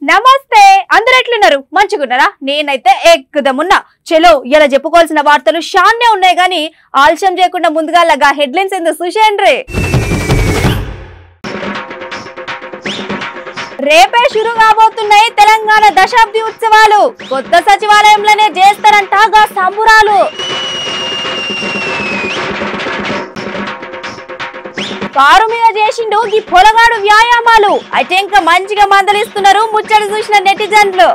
నమస్తే అందరూ ఎట్లున్నారు మంచిగున్నారా నేనైతే ఎక్కదమున్నా చలో ఇలా చెప్పుకోవాల్సిన వార్తలు షాన్నే ఉన్నాయి గానీ ఆలస్యం చేయకుండా ముందుగా లగా హెడ్లైన్స్ ఎందుకు చూసేయండి రేపే షురు కాబోతున్నాయి తెలంగాణ దశాబ్ది ఉత్సవాలు కొత్త సచివాలయంలోనే చేస్తారంట గా సంబురాలు కారు మీద చేసిండు ఈ పొలగాడు వ్యాయామాలు అయితే ఇంకా మంచిగా మందలిస్తున్నారు ముచ్చట చూసిన నెటిజన్లు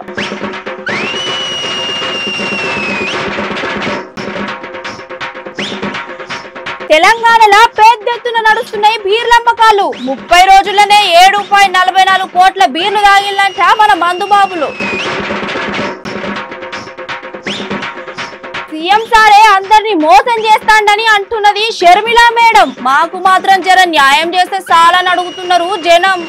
తెలంగాణలో పెద్ద ఎత్తున నడుస్తున్నాయి బీర్లమ్మకాలు 30 రోజుల్లోనే 7.44 కోట్ల బీర్లు తాగిల్లంట మన మందుబాబులు సీఎం సారే అందరినీ మోసం చేస్తాడని అంటున్నది షర్మిల మేడం మాకు మాత్రం జర న్యాయం చేస్తే చాలని అడుగుతున్నారు జనం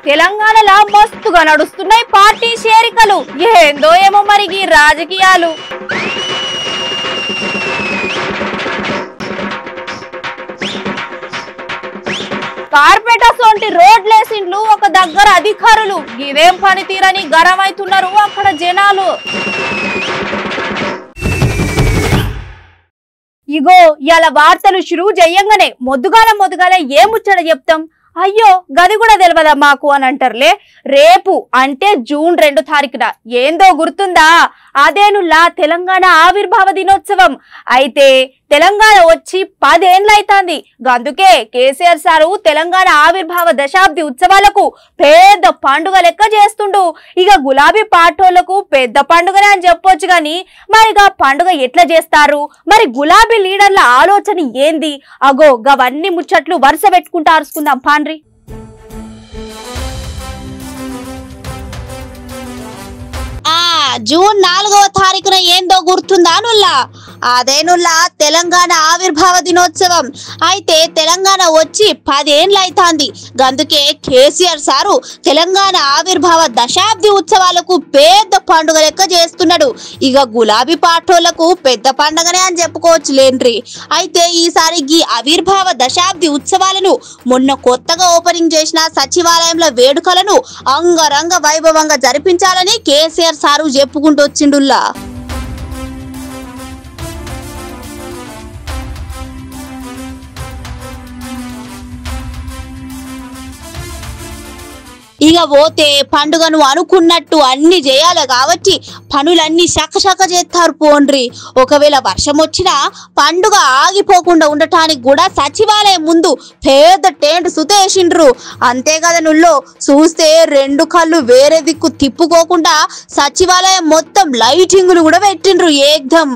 తెలంగాణలో మస్తుగా నడుస్తున్నాయి పార్టీ చేరికలు ఏందో ఏమో మరి ఈ రాజకీయాలు కార్పొరేట్ అసోంటి రోడ్లేసిండ్లు ఒక దగ్గర అధికారులు ఇదేం పని తీరని గరం అవుతున్నారు అక్కడ జనాలు ఇగో ఇలా వార్తలు షురూ చెయ్యంగానే మొద్దుగాల ఏ ముచ్చట చెప్తాం అయ్యో గది కూడా తెలియదా మాకు అని అంటారులే రేపు అంటే జూన్ 2 తారీఖున ఏందో గుర్తుందా అదేనుల్లా తెలంగాణ ఆవిర్భావ దినోత్సవం అయితే తెలంగాణ వచ్చి 10 ఏళ్లైతాంది అందుకే కేసీఆర్ సారు తెలంగాణ ఆవిర్భావ దశాబ్ది ఉత్సవాలకు పెద్ద పండుగ లెక్క చేస్తుండు ఇక గులాబీ పాటోళ్లకు పెద్ద పండుగనే అని చెప్పొచ్చు గాని మరిగా పండుగ ఎట్లా చేస్తారు మరి గులాబీ లీడర్ల ఆలోచన ఏంది అగో గవన్నీ ముచ్చట్లు వరుస పెట్టుకుంటూ అరుచుకుందాం పాండ్రి జూన్ 4వ తారీఖున ఏందో గుర్తుందా నుల్లా అదేనుల్లా తెలంగాణ ఆవిర్భావ దినోత్సవం అయితే తెలంగాణ వచ్చి 10 ఏళ్లైతాంది అందుకే కేసీఆర్ సారు తెలంగాణ ఆవిర్భావ దశాబ్ది ఉత్సవాలకు పెద్ద పండుగ లెక్క చేస్తున్నాడు ఇక గులాబీ పాటోళ్లకు పెద్ద పండుగనే అని చెప్పుకోవచ్చు లేండ్రి అయితే ఈసారి ఈ ఆవిర్భావ దశాబ్ది ఉత్సవాలను మొన్న కొత్తగా ఓపెనింగ్ చేసిన సచివాలయంలో వేడుకలను అంగరంగ వైభవంగా జరిపించాలని కేసీఆర్ సారు చెప్పుకుంటూ వచ్చిండుల్లా ఇక పోతే పండుగను అనుకున్నట్టు అన్ని చేయాలి కాబట్టి పనులన్నీ చక్కచక్క చేస్తారు పోండ్రి ఒకవేళ వర్షం వచ్చినా పండుగ ఆగిపోకుండా ఉండటానికి కూడా సచివాలయం ముందు పెద్ద టెంట్ సుతేసిండ్రు అంతే కదా నుల్లో చూస్తే 2 కళ్ళు వేరే దిక్కు తిప్పుకోకుండా సచివాలయం మొత్తం లైటింగులు కూడా పెట్టిండ్రు ఏకదం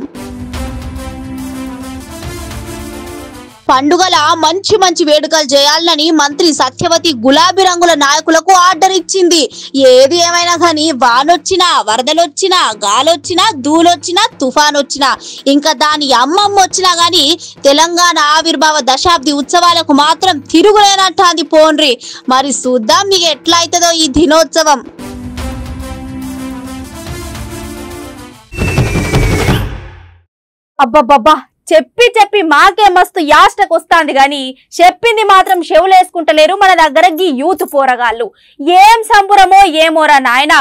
పండుగల మంచి వేడుకలు చేయాలని మంత్రి సత్యవతి గులాబీ రంగుల నాయకులకు ఆర్డర్ ఇచ్చింది ఏది ఏమైనా కానీ వానొచ్చినా వరదలొచ్చినా గాలొచ్చినా ధూళొచ్చినా తుఫాన్ వచ్చినా ఇంకా దాని అమ్మమ్మ వచ్చినా గాని తెలంగాణ ఆవిర్భావ దశాబ్ది ఉత్సవాలకు మాత్రం తిరుగులేనట్టాంది పోండ్రి మరి చూద్దాం మీకు ఎట్లా అవుతుందో ఈ దినోత్సవం అబ్బబ్బబ్బా చెప్పి మాకే మస్తు యాస్టకు వస్తాంది గాని చెప్పింది మాత్రం చెవులేసుకుంటలేరు మన దగ్గర గీ యూత్ పోరగాళ్ళు ఏం సంబురమో ఏమోరా నాయన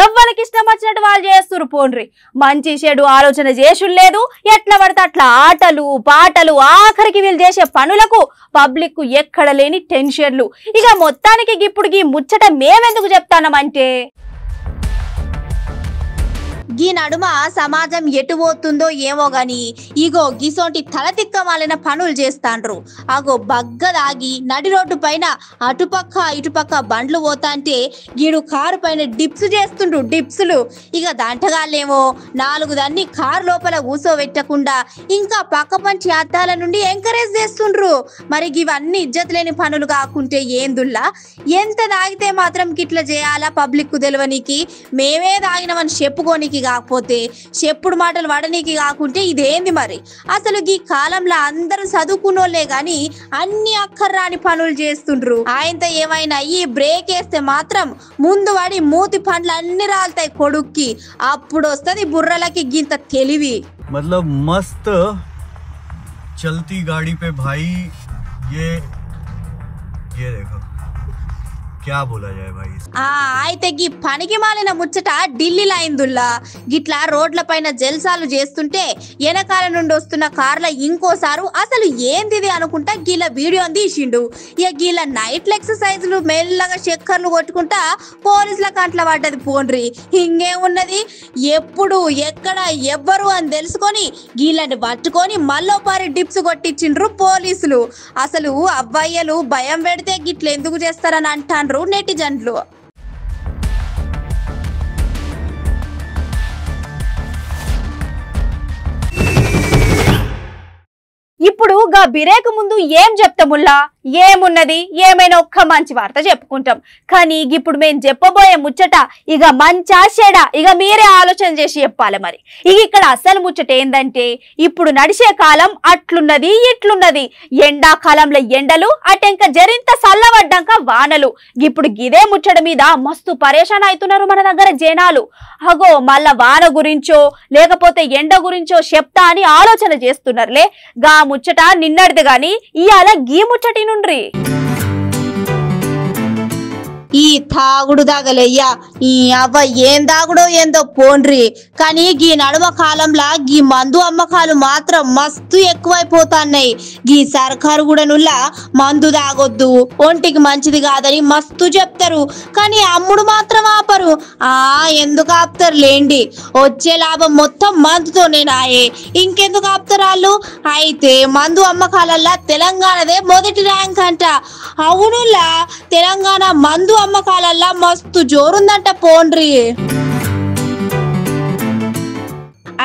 ఎవ్వరికి ఇష్టం వచ్చినట్టు వాళ్ళు చేస్తురు పోండ్రి మంచి చెడు ఆలోచన చేసులేదు ఎట్లా పడితే అట్లా ఆటలు పాటలు ఆఖరికి వీళ్ళు చేసే పనులకు పబ్లిక్ ఎక్కడ లేని టెన్షన్లు ఇక మొత్తానికి ఇప్పుడు ఈ ముచ్చట మేమెందుకు చెప్తానమంటే గీ నడుమ సమాజం ఎటు పోతుందో ఏమో గాని ఇగో గిసోంటి తలతిక్కమాలిన పనులు చేస్తాండ్రు అగో బగ్గదాగి నడి రోడ్డు పైన అటుపక్క ఇటుపక్క బండ్లు పోతాంటే గీడు కారు పైన డిప్స్ చేస్తుండ్రు డిప్స్లు ఇక దంటగాళ్ళేమో 4 దాన్ని కారు లోపల కూసోబెట్టకుండా ఇంకా పక్క పంచి అద్దాల నుండి ఎంకరేజ్ చేస్తుండ్రు మరి ఇవన్నీ ఇజ్జత్ లేని పనులు కాకుంటే ఏందుల్లా ఎంత తాగితే మాత్రం గిట్ల చేయాలా పబ్లిక్ తెలియనికి మేమే తాగినమని చెప్పుకోనికి కాకపోతే చెప్పుడు మాటలు వడనీకి కాకుంటే ఇదేంది మరి అసలు ఈ కాలంలో అందరూ చదువుకున్నోళ్లే గాని అన్ని అక్కర్రాని పనులు చేస్తుండ్రు ఆయనతో ఏమైనా ఈ బ్రేక్ వేస్తే మాత్రం ముందు వాడి మూతి పండ్లు అన్ని రాలుతాయి కొడుక్కి అప్పుడు వస్తుంది బుర్రలకి గింత తెలివి मतलब मस्त चलती गाड़ी पे भाई ये ये देखो क्या बोला जाए भाई। అయితే గీ పనికి మాలిన ముచ్చట ఢిల్లీలో అయిందుల్లా. గిట్లా రోడ్ల పైన జల్సాలు చేస్తుంటే వెనకాల నుండి వస్తున్న కార్ల ఇంకోసారు అసలు ఏందిది అనుకుంటా గీల వీడియో తీసిండు. ఇక గీల నైట్ ఎక్సర్సైజ్లు మెల్లగా చక్కర్లు కొట్టుకుంటా పోలీసుల కంట్ల పడ్డది. పోండ్రి ఇంకేమున్నది, ఎప్పుడు ఎక్కడ ఎవ్వరు అని తెలుసుకొని గీలని పట్టుకొని మళ్ళోపారి డిప్స్ కొట్టించిండ్రు పోలీసులు. అసలు అబ్బాయిలు భయం పెడితే గిట్ల ఎందుకు చేస్తారని అంటాండ్రు నెటిజన్లు. ఇప్పుడు గా బిరేకు ముందు ఏం చెప్తాముల్లా, ఏమున్నది, ఏమైనా ఒక్క మంచి వార్త చెప్పుకుంటాం. కానీ ఇప్పుడు మేము చెప్పబోయే ముచ్చట ఇక మంచా చెడా ఇక మీరే ఆలోచన చేసి చెప్పాలి. మరి ఇక ఇక్కడ అసలు ముచ్చట ఏందంటే, ఇప్పుడు నడిచే కాలం అట్లున్నది ఇట్లున్నది. ఎండాకాలంలో ఎండలు, అటెంక జరింత చల్లబడ్డాక వానలు. ఇప్పుడు గిదే ముచ్చట మీద మస్తు పరేషాన్ అవుతున్నారు మన దగ్గర జనాలు. అగో మళ్ళా వాన గురించో లేకపోతే ఎండ గురించో చెప్తా అని ఆలోచన చేస్తున్నారులే. గా ముచ్చట నిన్నటిది గాని ఇయాల గీ ముచ్చటి నుండ్రి. ఈ తాగుడు దాగలయ్యా, ఈ అవ్వ ఏం దాగుడో ఏందో పోండ్రి. కానీ గీ నడుమ కాలంలో గీ మందు అమ్మకాలు మాత్రం మస్తు ఎక్కువైపోతాన్నాయి. గీ సర్కారు కూడా నుల్లా మందు దాగొద్దు, ఒంటికి మంచిది కాదని మస్తు చెప్తారు. కానీ అమ్ముడు మాత్రం ఆపరు. ఎందుకు ఆపుతారు లేండి, వచ్చే లాభం మొత్తం మందుతోనే నాయే, ఇంకెందుకు ఆపుతారు వాళ్ళు. అయితే మందు అమ్మకాలల్లా తెలంగాణదే మొదటి ర్యాంక్ అంట. అవునులా, తెలంగాణ మందు అమ్మకాలల్లా మస్తు జోరుందంట పోండ్రి.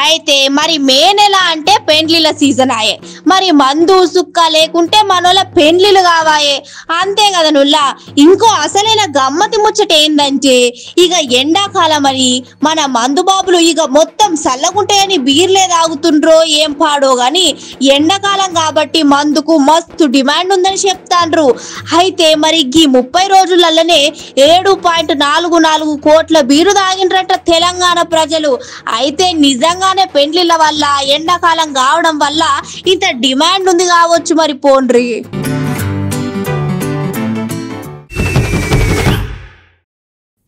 అయితే మరి మే నెల అంటే పెండ్లిల సీజన్ ఆయే, మరి మందు సుక్క లేకుంటే మనోళ్ళ పెండ్లిలు కావాయే, అంతే కదా నుల్లా. ఇంకో అసలైన గమ్మతి ముచ్చట ఏందంటే, ఇక ఎండాకాలం అని మన మందు బాబులు ఇక మొత్తం చల్లగుంటాయని బీర్లే తాగుతుండ్రో ఏం పాడో గాని ఎండాకాలం కాబట్టి మందుకు మస్తు డిమాండ్ ఉందని చెప్తాండ్రు. అయితే మరి ఈ 30 రోజులలోనే 7.44 కోట్ల బీరు తాగిండ్రట తెలంగాణ ప్రజలు. అయితే నిజంగా పెండ్లిల వల్ల ఎండాకాలం కావడం వల్ల ఇంత డిమాండ్ ఉంది కావచ్చు మరి పోండ్రి.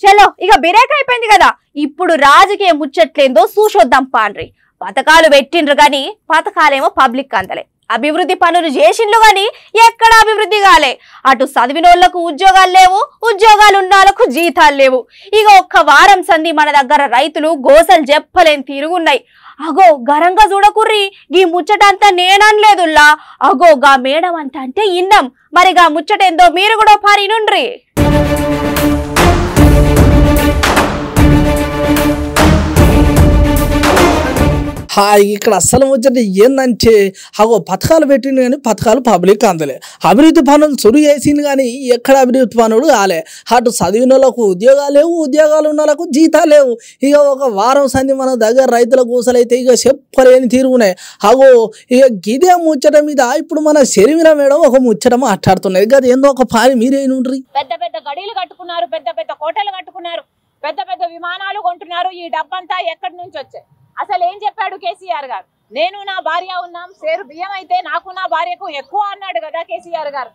చలో ఇక బిరేక్ అయిపోయింది కదా, ఇప్పుడు రాజకీయ ముచ్చట్లేందో చూసొద్దాం పాండ్రి. పథకాలు పెట్టిండ్రు గాని పథకాలేమో పబ్లిక్ అందలే. అభివృద్ధి పనులు చేసిండ్రు గాని ఎక్కడ అభివృద్ధి కాలే. అటు చదివినోళ్లకు ఉద్యోగాలు లేవు, ఉద్యోగాలు ఉన్న వాళ్ళకు జీతాలు లేవు. ఇక ఒక్క వారం సంధి మన దగ్గర రైతులు గోసలు చెప్పలేని తిరుగున్నాయి. అగో గరంగా చూడకుర్రి, ఈ ముచ్చట అంతా నేననలేదుల్లా. అగో గా మేడం అంట అంటే ఇన్నాం. మరి గా ముచ్చట ఏందో మీరు కూడా పారి నుండ్రి. ఇక్కడ అస్సలు ముచ్చట ఏందంటే, అగో పథకాలు పెట్టిండు కానీ పథకాలు పబ్లిక్ అందలే. అభివృద్ధి పనులు చురు చేసింది కానీ ఎక్కడ అభివృద్ధి పనులు కాలే. అటు చదివిన వాళ్ళకు ఉద్యోగాలు లేవు, ఉద్యోగాలు ఉన్న వాళ్ళకు జీతాలు లేవు. ఇక ఒక వారం సంది మన దగ్గర రైతుల కూసలైతే ఇక చెప్పలేని తీరుగున్నాయి. అగో ఇక గిదే ముచ్చట మీద ఇప్పుడు మన శరీర మేడం ఒక ముచ్చట మాట్లాడుతున్నది కదా, ఏందో ఒక పారి మీరేనుండ్రి. పెద్ద పెద్ద గడీలు కట్టుకున్నారు, పెద్ద పెద్ద కోటలు కట్టుకున్నారు, పెద్ద పెద్ద విమానాలు కొంటున్నారు. ఈ డబ్బంతా ఎక్కడి నుంచి వచ్చాయి? అసలు ఏం చెప్పాడు కేసీఆర్ గారు? నేను నా భార్య ఉన్నాం, సేరు బియ్యం అయితే నాకు నా భార్యకు ఎక్కువ అన్నాడు కదా కేసీఆర్ గారు.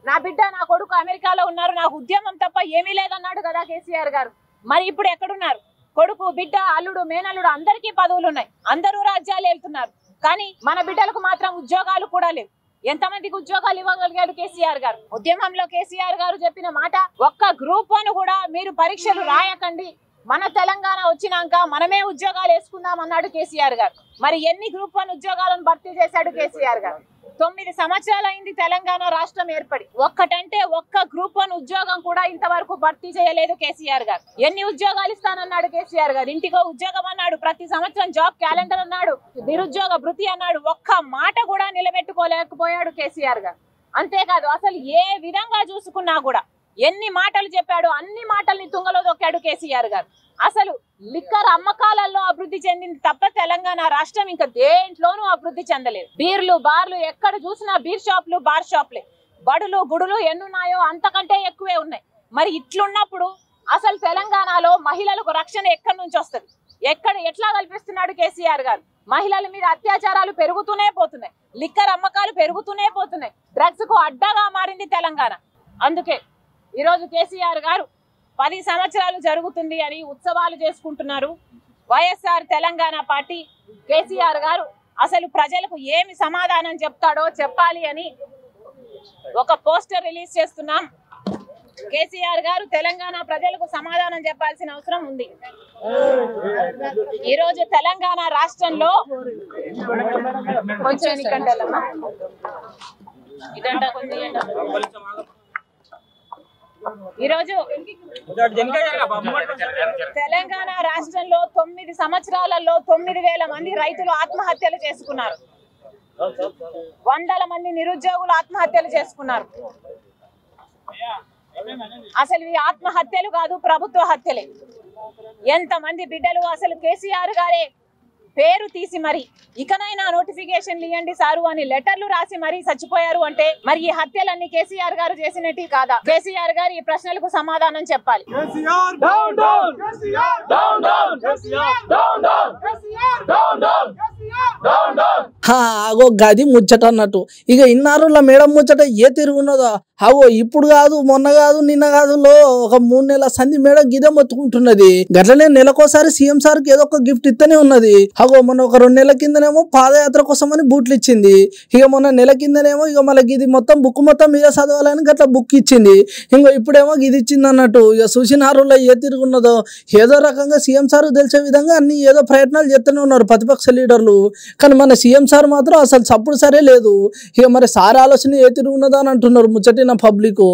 నా బిడ్డ నా కొడుకు అమెరికాలో ఉన్నారు, నాకు ఉద్యమం తప్ప ఏమీ లేదన్నాడు కదా కేసీఆర్ గారు. మరి ఇప్పుడు ఎక్కడున్నారు? కొడుకు, బిడ్డ, అల్లుడు, మేనల్లుడు అందరికీ పదవులు ఉన్నాయి, అందరూ రాజ్యాలు వెళ్తున్నారు. కానీ మన బిడ్డలకు మాత్రం ఉద్యోగాలు కూడా లేవు. ఎంతమందికి ఉద్యోగాలు ఇవ్వగలిగాడు కేసీఆర్ గారు? ఉద్యమంలో కేసీఆర్ గారు చెప్పిన మాట, ఒక్క గ్రూప్ 1 కూడా మీరు పరీక్షలు రాయకండి, మన తెలంగాణ వచ్చినాక మనమే ఉద్యోగాలు వేసుకుందాం అన్నాడు కేసీఆర్ గారు. మరి ఎన్ని గ్రూప్ 1 ఉద్యోగాలను భర్తీ చేశాడు కేసీఆర్ గారు? 9 సంవత్సరాలు అయింది తెలంగాణ రాష్ట్రం ఏర్పడి, ఒక్కటంటే ఒక్క గ్రూప్ 1 ఉద్యోగం కూడా ఇంతవరకు భర్తీ చేయలేదు కేసీఆర్ గారు. ఎన్ని ఉద్యోగాలు ఇస్తానన్నాడు కేసీఆర్ గారు? ఇంటికో ఉద్యోగం అన్నాడు, ప్రతి సంవత్సరం జాబ్ క్యాలెండర్ అన్నాడు, నిరుద్యోగ భృతి అన్నాడు. ఒక్క మాట కూడా నిలబెట్టుకోలేకపోయాడు కేసీఆర్ గారు. అంతేకాదు అసలు ఏ విధంగా చూసుకున్నా కూడా ఎన్ని మాటలు చెప్పాడు, అన్ని మాటల్ని తుంగలో దొక్కాడు కేసీఆర్ గారు. అసలు లిక్కర్ అమ్మకాలలో అభివృద్ధి చెందింది తప్ప తెలంగాణ రాష్ట్రం ఇంకా దేంట్లోనూ అభివృద్ధి చెందలేదు. బీర్లు, బార్లు, ఎక్కడ చూసినా బీర్ షాపులు, బార్ షాపులే. బడులు, గుడులు ఎన్నున్నాయో అంతకంటే ఎక్కువే ఉన్నాయి. మరి ఇట్లున్నప్పుడు అసలు తెలంగాణలో మహిళలకు రక్షణ ఎక్కడి నుంచి వస్తుంది? ఎట్లా కల్పిస్తున్నాడు కేసీఆర్ గారు? మహిళల మీద అత్యాచారాలు పెరుగుతూనే పోతున్నాయి, లిక్కర్ అమ్మకాలు పెరుగుతూనే పోతున్నాయి, డ్రగ్స్ కు అడ్డాగా మారింది తెలంగాణ. అందుకే ఈరోజు కేసీఆర్ గారు 10 సంవత్సరాలు జరుగుతుంది అని ఉత్సవాలు చేసుకుంటున్నారు. వైఎస్ఆర్ తెలంగాణ పార్టీ కేసీఆర్ గారు అసలు ప్రజలకు ఏమి సమాధానం చెప్తాడో చెప్పాలి అని ఒక పోస్టర్ రిలీజ్ చేస్తున్నాం. కేసీఆర్ గారు తెలంగాణ ప్రజలకు సమాధానం చెప్పాల్సిన అవసరం ఉంది. ఈరోజు తెలంగాణ రాష్ట్రంలో ఈరోజు తెలంగాణ రాష్ట్రంలో 9 సంవత్సరాలలో 9,000 మంది రైతులు ఆత్మహత్యలు చేసుకున్నారు. 100 మంది నిరుద్యోగులు ఆత్మహత్యలు చేసుకున్నారు. అసలు ఈ ఆత్మహత్యలు కాదు, ప్రభుత్వ హత్యలే. ఎంతమంది బిడ్డలు అసలు కేసీఆర్ గారే పేరు తీసి మరి ఇకనైనా నోటిఫికేషన్లు ఇవ్వండి సారు అని లెటర్లు రాసి మరీ చచ్చిపోయారు అంటే మరి ఈ హత్యలన్నీ కేసీఆర్ గారు చేసినట్టు కాదా? కేసీఆర్ గారు ఈ ప్రశ్నలకు సమాధానం చెప్పాలి. అగో గది ముచ్చట అన్నట్టు. ఇక ఇన్నారుల మేడం ముచ్చట ఏ తిరుగున్నదో అవో ఇప్పుడు కాదు, మొన్న కాదు, నిన్న కాదు, ఒక 3 నెలల సంధి మేడం గిదే మొత్తుకుంటున్నది. గట్లనే నెలకోసారి సీఎం సార్ కి ఏదో ఒక గిఫ్ట్ ఇస్తూనే ఉన్నది. అగో మొన్న ఒక 2 నెలల కిందనేమో పాదయాత్ర కోసం అని బూట్లు ఇచ్చింది. ఇక మొన్న నెల కిందనేమో ఇక మళ్ళీ ఇది మొత్తం బుక్ మొత్తం మీద చదవాలని గట్లా బుక్ ఇచ్చింది. ఇంకో ఇప్పుడేమో ఇది ఇచ్చింది అన్నట్టు. ఇక చూసినారులో ఏ తిరుగున్నదో ఏదో రకంగా సీఎం సార్ తెలిసే విధంగా అన్ని ఏదో ప్రయత్నాలు చేస్తూనే ఉన్నారు ప్రతిపక్ష లీడర్లు. కానీ మన సీఎం సార్ మాత్రం అసలు చప్పుడు సరే లేదు. ఇక మరి సార్ ఆలోచన ఏ తిరుగున్నదో అని అంటున్నారు ముచ్చటిన పబ్లిక్.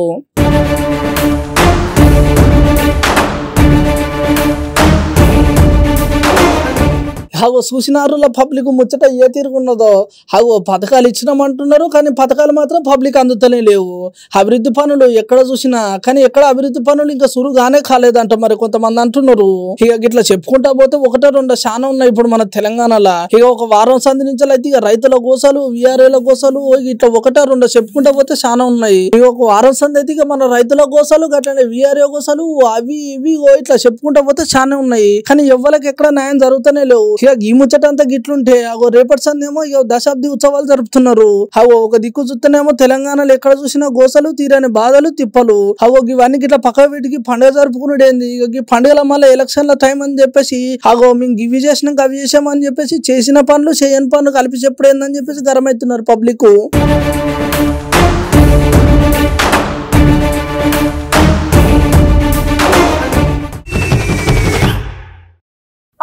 హాగో చూసినారుల పబ్లిక్ ముచ్చట ఏ తిరుగున్నదో. హాగో పథకాలు ఇచ్చినామంటున్నారు కానీ పథకాలు మాత్రం పబ్లిక్ అందుతనే లేవు. అభివృద్ధి పనులు ఎక్కడ చూసినా కానీ ఎక్కడ అభివృద్ధి పనులు ఇంకా సురుగానే కాలేదంట మరి కొంతమంది అంటున్నారు. ఇక గిట్లా చెప్పుకుంటా పోతే 1-2 చాలా ఉన్నాయి ఇప్పుడు మన తెలంగాణలో. ఇక ఒక వారం సంది నుంచి అయితే ఇక రైతుల గోసాలు, విఆర్ఏల గోసాలు ఇట్లా 1-2 చెప్పుకుంటా పోతే చాలా ఉన్నాయి. ఇక ఒక వారం సంది అయితే ఇక మన రైతుల గోసాలు గట్లనే విఆర్ఏ గోసాలు అవి ఇవి ఇట్లా చెప్పుకుంటా పోతే చాలా ఉన్నాయి. కానీ ఎవ్వరికి ఎక్కడ న్యాయం జరుగుతూనే లేవు. ఈ ముచ్చట అంతా గిట్లుంటే అగో రేపటి సందేమో ఇక దశాబ్ది ఉత్సవాలు జరుపుతున్నారు. అవో ఒక దిక్కు చూస్తేనేమో తెలంగాణలో ఎక్కడ చూసినా గోసలు, తీరని బాధలు, తిప్పలు. అవో ఇవన్నీ గిట్లా పక్క వీటికి పండుగ జరుపుకునేది. ఇక పండుగల మళ్ళీ ఎలక్షన్ల టైం అని చెప్పేసి అగో మేము ఇవి చేసినాం అవి చేసామని చెప్పేసి చేసిన పనులు చేయని పనులు కలిపి చెప్పుడేందని చెప్పేసి గరమవుతున్నారు పబ్లిక్.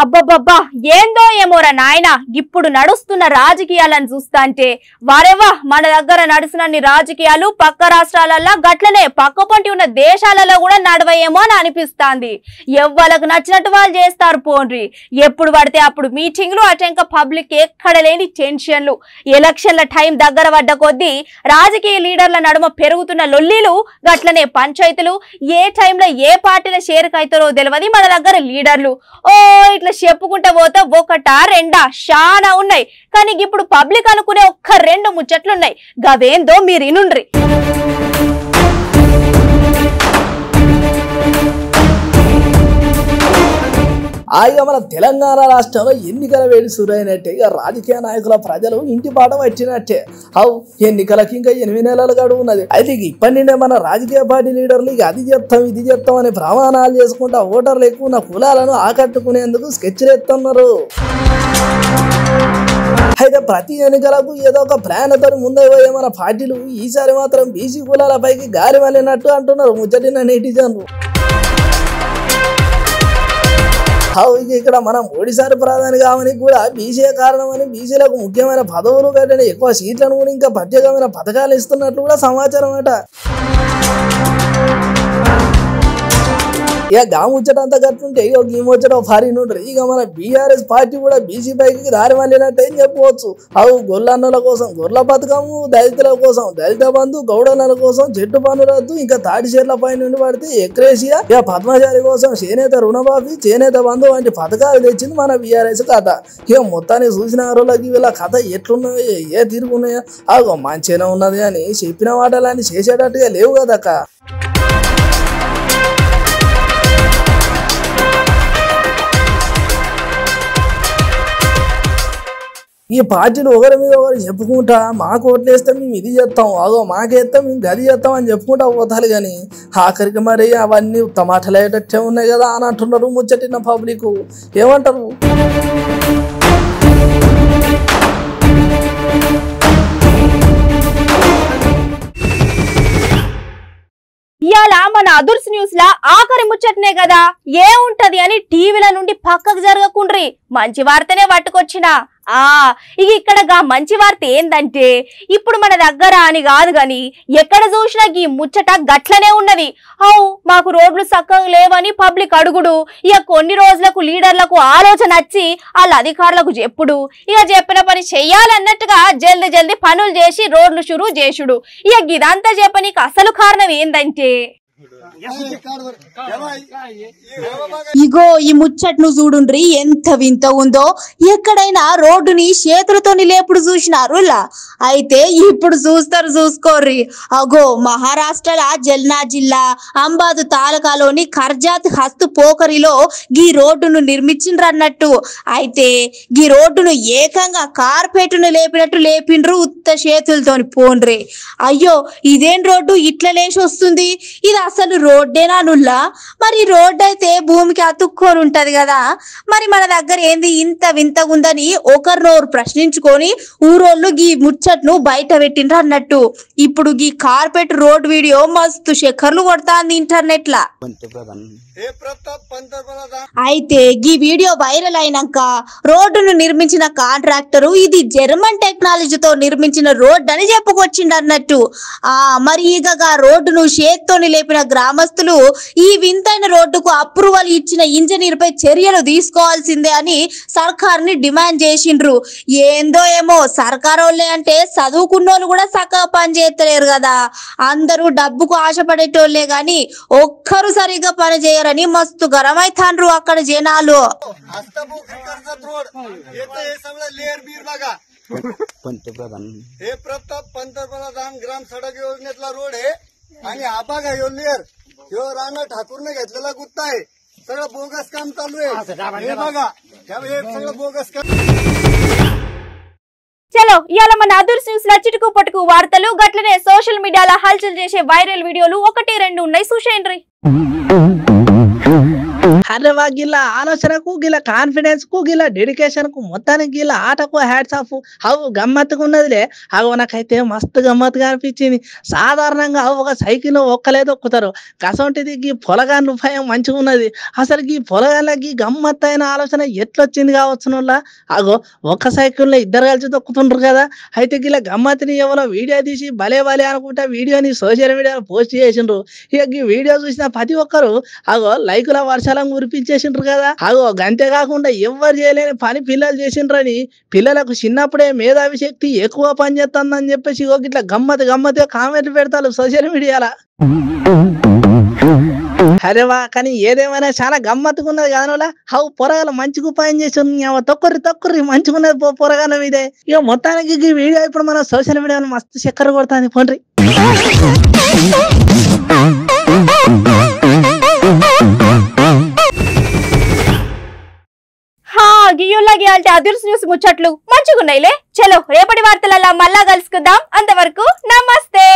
అబ్బబ్బబ్బా ఏందో ఏమోరా నాయన ఇప్పుడు నడుస్తున్న రాజకీయాలను చూస్తాంటే వారేవా మన దగ్గర నడుస్తున్న రాజకీయాలు పక్క రాష్ట్రాలలో గట్లనే పక్కపొంటి ఉన్న దేశాలలో కూడా నడవయేమో అని అనిపిస్తాంది. ఎవ్వలకు నచ్చినట్టు వాళ్ళు చేస్తారు పోండ్రి. ఎప్పుడు పడితే అప్పుడు మీటింగ్లు అటెంక పబ్లిక్ ఎక్కడ లేని టెన్షన్లు. ఎలక్షన్ల టైం దగ్గర పడ్డ కొద్దీ రాజకీయ లీడర్ల నడుమ పెరుగుతున్న లొల్లీలు గట్లనే పంచాయతీలు ఏ టైంలో ఏ పార్టీల షేరుకైతారో తెలియదు మన దగ్గర లీడర్లు. ఓ ఇట్లా చెప్పుకుంటే పోతే 1-2 చాలా ఉన్నాయి. కానీ ఇప్పుడు పబ్లిక్ అనుకునే 1-2 ముచ్చట్లున్నాయి. గవేందో మీరు ఇనుండ్రి. ఇక మన తెలంగాణ రాష్ట్రంలో ఎన్నికల వేడి సురైనట్టే ఇక రాజకీయ నాయకుల ప్రజలు ఇంటి పాట వచ్చినట్టే. ఎన్నికలకి ఇంకా 8 నెలలు గడువు ఉన్నది. అయితే ఇప్పటి నుండే మన రాజకీయ పార్టీ లీడర్లు ఇక అది చేస్తాం ఇది చేస్తాం అని ప్రమాణాలు చేసుకుంటా ఓటర్లు ఎక్కువ ఉన్న కులాలను ఆకట్టుకునేందుకు స్కెచ్లు ఎత్తున్నారు. అయితే ప్రతి ఎన్నికలకు ఏదో ఒక ప్లాన్ తో ముందే పోయే మన పార్టీలు ఈసారి మాత్రం బీసీ కులాలపైకి గాలి వెళ్ళినట్టు అంటున్నారు ముచ్చటిన నెటిజన్లు. ఇక్కడ మనం ఓడిసారి ప్రధాని కావని కూడా బీసీఏ కారణమని, బీసీలకు ముఖ్యమైన పదవులు కంటే ఎక్కువ సీట్లను కూడా ఇంకా ప్రత్యేకమైన పథకాలు ఇస్తున్నట్లు కూడా సమాచారం అట. ఇక గా ముచ్చట అంతా కట్టుకుంటే ఇక ఈ ముచ్చట ఫారిన్ ఉంటారు. ఇక మన బీఆర్ఎస్ పార్టీ కూడా బీసీ పైకి దారి మళ్ళినట్టు ఏం చెప్పవచ్చు. గొల్లన్నల కోసం గొర్రెల పథకము, దళితుల కోసం దళిత బంధు, గౌడన్నల కోసం చెట్టు పన్ను రద్దు, ఇంకా తాటిచెర్ల పై నుండి పడితే ఎక్రేషియా, ఇక పద్మచారి కోసం చేనేత రుణమాఫీ, చేనేత బంధు వంటి పథకాలు తెచ్చింది మన బీఆర్ఎస్ కథ. ఇక మొత్తాన్ని చూసిన రోజులకి వీళ్ళ కథ ఎట్లున్నాయో ఏ తిరుగున్నాయో మంచిగానే ఉన్నది అని చెప్పిన వాటలని చేసేటట్టుగా లేవు కదక్క. ఈ పార్టీలు ఒకరి మీద ఒకరు చెప్పుకుంటా మాకు ఓట్లు వేస్తే మేము ఇది చేస్తాం అదో మాకేస్తాం మేము గది చేస్తాం అని చెప్పుకుంటా పోతారు కానీ ఆఖరికి మరి అవన్నీ టమాటాలు అయ్యేటట్టే ఉన్నాయి కదా అని అంటున్నారు ముచ్చటిన పబ్లిక్ ఏమంటారు. ఇయాల మన అదుర్స్ న్యూస్ లా ఆఖరి ముచ్చటనే కదా ఏముంటది అని టీవీల నుండి పక్కకు జరగకుండ్రి మంచి వార్తనే పట్టుకొచ్చిన. ఇక ఇక్కడ మంచి వార్త ఏందంటే ఇప్పుడు మన దగ్గర అని కాదు గాని ఎక్కడ చూసినా ఈ ముచ్చట గట్లనే ఉన్నది. మాకు రోడ్లు చక్కగా లేవని పబ్లిక్ అడుగుడు, ఇక కొన్ని రోజులకు లీడర్లకు ఆలోచన వచ్చి వాళ్ళ అధికారులకు చెప్పుడు, ఇక చెప్పిన పని చెయ్యాలన్నట్టుగా జల్దీ పనులు చేసి రోడ్లు షురూ చేసుడు. ఇక ఇదంతా చెప్పనీకి అసలు కారణం ఏందంటే ఇగో ఈ ముచ్చట్ను చూడుండ్రి ఎంత వింత ఉందో. ఎక్కడైనా రోడ్డుని చేతులతో లేపుడు చూసినారులా, అయితే ఇప్పుడు చూసుకోర్రి. అగో మహారాష్ట్రల జల్నా జిల్లా అంబాదు తాలూకాలోని కర్జాత్ హస్తు పోకరిలో గీ రోడ్డును నిర్మించిండ్రన్నట్టు. అయితే గీ రోడ్డును ఏకంగా కార్పెట్టును లేపినట్టు లేపిండ్రు ఉత్త చేతులతోని పోండ్రి. అయ్యో ఇదేం రోడ్డు ఇట్లా లేచి వస్తుంది, ఇది అసలు రోడ్డేనా నుల్లా? మరి రోడ్డు అయితే భూమికి అతుక్కొని ఉంటది కదా, మరి మన దగ్గర ఏంది ఇంత వింతగుందని ఒకరినోరు ప్రశ్నించుకొని ఊరోళ్ళు గీ ముచ్చట్ను బయట పెట్టిండ్రు అన్నట్టు. ఇప్పుడు గీ కార్పెట్ రోడ్ వీడియో మస్తు చక్కర్లు కొడతాంది ఇంటర్నెట్ లా. అయితే ఈ వీడియో వైరల్ అయినాక రోడ్డును నిర్మించిన కాంట్రాక్టరు ఇది జర్మన్ టెక్నాలజీతో నిర్మించిన రోడ్ అని చెప్పుకొచ్చిండు అన్నట్టు. మరి ఇక రోడ్డును చేత్తోని లేపిన గ్రామస్తులు ఈ వింతైన రోడ్డుకు అప్రూవల్ ఇచ్చిన ఇంజనీర్ పై చర్యలు తీసుకోవాల్సిందే అని సర్కార్ని డిమాండ్ చేసిండ్రు. ఏందో ఏమో సర్కారోళ్ళే అంటే చదువుకున్నోళ్ళు కూడా చక్కగా పని చేస్తలేరు కదా, అందరూ డబ్బుకు ఆశపడేటోళ్లే గాని ఒక్కరు సరిగ్గా పని చేయరని మస్తు గరమైతాండ్రు అక్కడ జనాలు. हे प्रताप पंतप्रधान ग्राम सडक योजनेतला रोड आहे आणि हा बघा ह्यो लेअर ह्यो राणा ठाकूरने घेतलेला गुत्ता आहे. सगळं बोगस काम चालू आहे. हे बघा हे सगळं बोगस काम. చలో ఇయాల మన అదుర్స్ న్యూస్ లా చిటుకు పట్టుకు వార్తలు గట్లనే సోషల్ మీడియాలో హల్చల్ చేసే వైరల్ వీడియోలు 1-2 ఉన్నాయి చూసేయండి. అరే వా గిల్ల ఆలోచనకు గిల్ల కాన్ఫిడెన్స్ కు గిల్ల డెడికేషన్ కు మొత్తానికి గిల్ల ఆటకు హ్యాట్స్ ఆఫ్. అవు గమ్మత్తుగా ఉన్నదిలే. అవు నాకైతే మస్తు గమ్మత్తుగా అనిపించింది. సాధారణంగా ఒక సైకిల్ ఒక్కలే దొక్కుతారు, కసంటిది గీ పొలగాన్ రూపాయం మంచిగా ఉన్నది. అసలు గీ పొలగాన్లకి గమ్మత్తు అయిన ఆలోచన ఎట్లొచ్చింది కావచ్చునులా. అగో ఒక్క సైకిల్లో ఇద్దరు కలిసి దొక్కుతుండ్రు కదా. అయితే గిల్ల గమ్మత్తుని ఎవరో వీడియో తీసి భలే అనుకుంటా వీడియోని సోషల్ మీడియాలో పోస్ట్ చేసిండ్రు. ఇక ఈ వీడియో చూసిన ప్రతి ఒక్కరు అగో లైకుల వర్షాలను కురిపించేసిండ్రు కదా. అగో గంతే కాకుండా ఎవ్వరు చేయలేని పని పిల్లలు చేసిండ్రని పిల్లలకు చిన్నప్పుడే మేధావి శక్తి ఎక్కువ పని చేస్తుందని చెప్పేసి ఇట్లా గమ్మత్తుగా కామెంట్లు పెడతారు సోషల్ మీడియాలో. అరే వా కానీ ఏదేమైనా చాలా గమ్మత్తుగా ఉన్నది కాదనోలా. పొరగాలు మంచిగా ఉపాయం చేసి తొక్కుర్రి మంచిగున్నది పొరగాల మీదే. ఇక మొత్తానికి ఈ వీడియో ఇప్పుడు మన సోషల్ మీడియాలో మస్తు చక్కర కొడుతుంది పోండ్రి. అదుర్స్ న్యూస్ ముచ్చట్లు మంచిగున్నాయిలే. చలో రేపటి వార్తలలో మళ్ళా కలుసుకుందాం. అంతవరకు నమస్తే.